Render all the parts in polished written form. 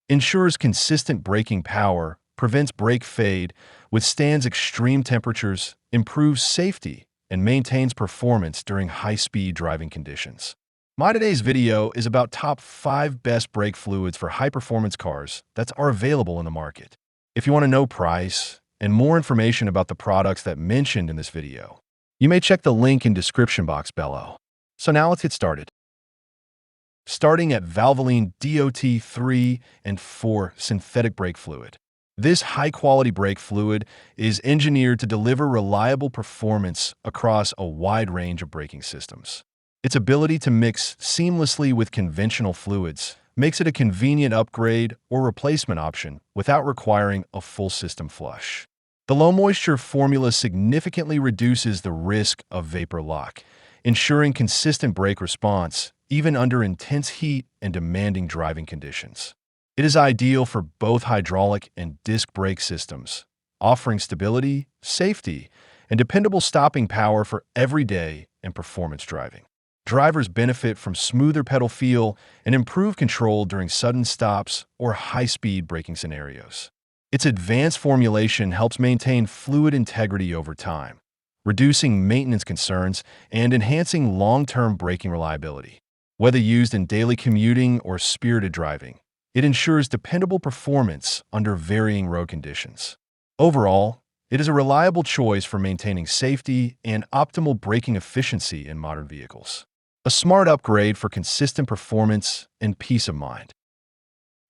ensures consistent braking power, prevents brake fade, withstands extreme temperatures, improves safety, and maintains performance during high-speed driving conditions. My today's video is about top 5 best brake fluids for high-performance cars that are available in the market. If you want to know price and more information about the products that mentioned in this video, you may check the link in description box below. So now let's get started. Starting at Valvoline DOT 3 and 4 synthetic brake fluid. This high-quality brake fluid is engineered to deliver reliable performance across a wide range of braking systems. Its ability to mix seamlessly with conventional fluids makes it a convenient upgrade or replacement option without requiring a full system flush. The low-moisture formula significantly reduces the risk of vapor lock, ensuring consistent brake response even under intense heat and demanding driving conditions. It is ideal for both hydraulic and disc brake systems, offering stability, safety, and dependable stopping power for everyday and performance driving. Drivers benefit from smoother pedal feel and improved control during sudden stops or high-speed braking scenarios. Its advanced formulation helps maintain fluid integrity over time, reducing maintenance concerns and enhancing long-term braking reliability. Whether used in daily commuting or spirited driving, it ensures dependable performance under varying road conditions. Overall, it is a reliable choice for maintaining safety and optimal braking efficiency in modern vehicles. A smart upgrade for consistent performance and peace of mind.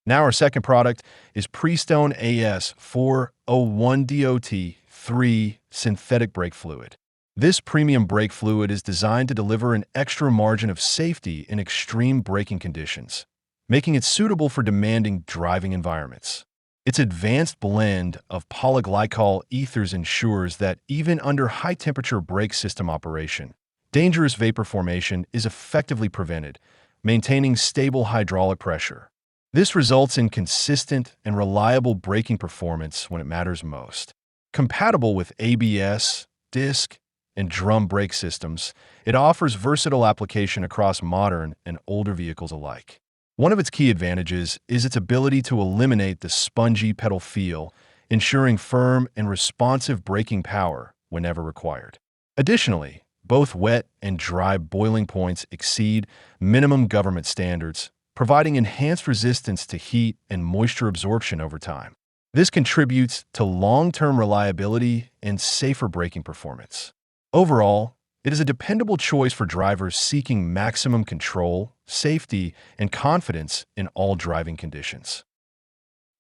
Now our second product is Prestone AS401 DOT 3 synthetic brake fluid. This premium brake fluid is designed to deliver an extra margin of safety in extreme braking conditions, making it suitable for demanding driving environments. Its advanced blend of polyglycol ethers ensures that even under high-temperature brake system operation, dangerous vapor formation is effectively prevented, maintaining stable hydraulic pressure. This results in consistent and reliable braking performance when it matters most. Compatible with ABS, disc, and drum brake systems, it offers versatile application across modern and older vehicles alike. One of its key advantages is its ability to eliminate the spongy pedal feel, ensuring firm and responsive braking power whenever required. Additionally, both wet and dry boiling points exceed minimum government standards, providing enhanced resistance to heat and moisture absorption over time. This contributes to long-term reliability and safer braking performance. Overall, it is a dependable choice for drivers seeking maximum control, safety, and confidence in all driving conditions.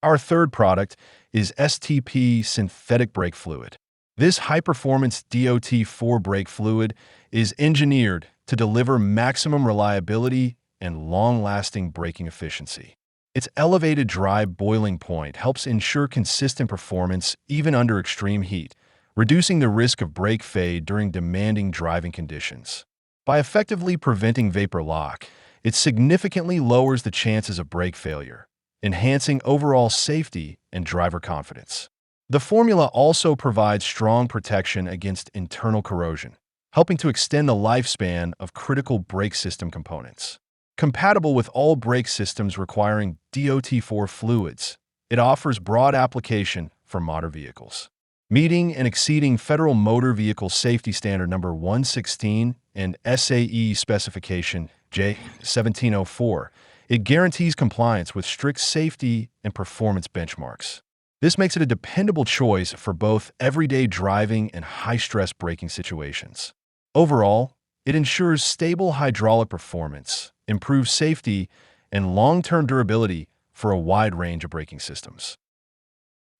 Our third product is STP synthetic brake fluid. This high-performance DOT4 brake fluid is engineered to deliver maximum reliability and long-lasting braking efficiency. Its elevated dry boiling point helps ensure consistent performance even under extreme heat, reducing the risk of brake fade during demanding driving conditions. By effectively preventing vapor lock, it significantly lowers the chances of brake failure, enhancing overall safety and driver confidence. The formula also provides strong protection against internal corrosion, helping to extend the lifespan of critical brake system components. Compatible with all brake systems requiring DOT4 fluids, it offers broad application for modern vehicles. Meeting and exceeding Federal Motor Vehicle Safety Standard number 116 and SAE specification J1704, it guarantees compliance with strict safety and performance benchmarks. This makes it a dependable choice for both everyday driving and high-stress braking situations. Overall, it ensures stable hydraulic performance, improves safety, and long-term durability for a wide range of braking systems.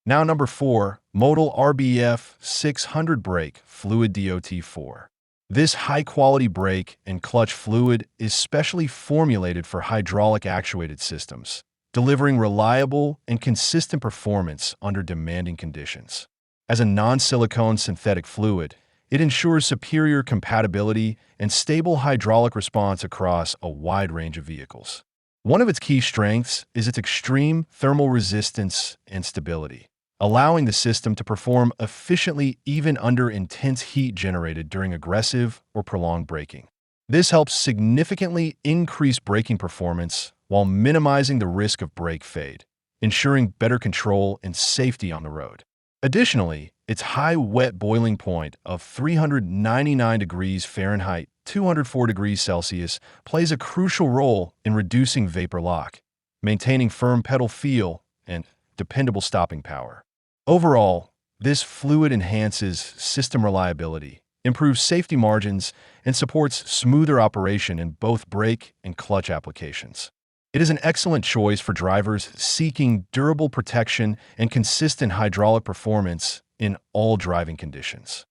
Now number 4, Modal RBF 600 Brake Fluid DOT4. This high-quality brake and clutch fluid is specially formulated for hydraulic actuated systems, delivering reliable and consistent performance under demanding conditions. As a non-silicone synthetic fluid, it ensures superior compatibility and stable hydraulic response across a wide range of vehicles. One of its key strengths is its extreme thermal resistance and stability, allowing the system to perform efficiently even under intense heat generated during aggressive or prolonged braking. This helps significantly increase braking performance while minimizing the risk of brake fade, ensuring better control and safety on the road. Additionally, its high wet boiling point of 399 degrees Fahrenheit, 204 degrees Celsius, plays a crucial role in reducing vapor lock, maintaining firm pedal feel, and dependable stopping power. Overall, this fluid enhances system reliability, improves safety margins, and supports smoother operation in both brake and clutch applications. It is an excellent choice for drivers seeking durable protection and consistent hydraulic performance in all driving conditions.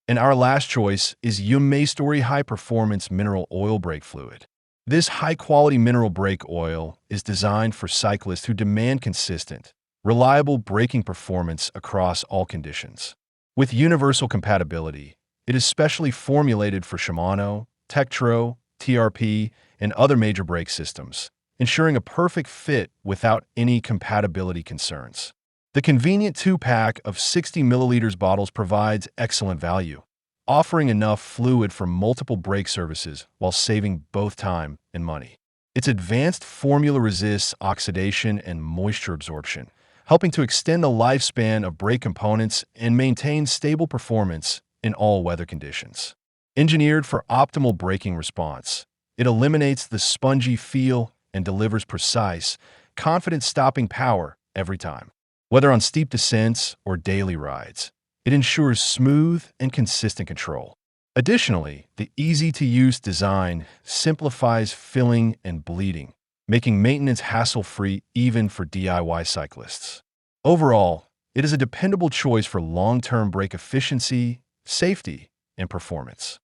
And our last choice is Story High Performance Mineral Oil Brake Fluid. This high-quality mineral brake oil is designed for cyclists who demand consistent, reliable braking performance across all conditions. With universal compatibility, it is specially formulated for Shimano, Tektro, TRP, and other major brake systems, ensuring a perfect fit without any compatibility concerns. The convenient 2-pack of 60 milliliters bottles provides excellent value, offering enough fluid for multiple brake services while saving both time and money. Its advanced formula resists oxidation and moisture absorption, helping to extend the lifespan of brake components and maintain stable performance in all weather conditions. Engineered for optimal braking response, it eliminates the spongy feel and delivers precise, confident stopping power every time. Whether on steep descents or daily rides, it ensures smooth and consistent control. Additionally, the easy-to-use design simplifies filling and bleeding, making maintenance hassle-free even for DIY cyclists. Overall, it is a dependable choice for long-term brake efficiency, safety, and performance.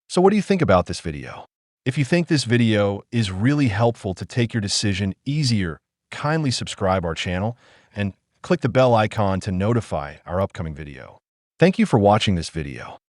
So what do you think about this video? If you think this video is really helpful to take your decision easier, kindly subscribe our channel and click the bell icon to notify our upcoming video. Thank you for watching this video.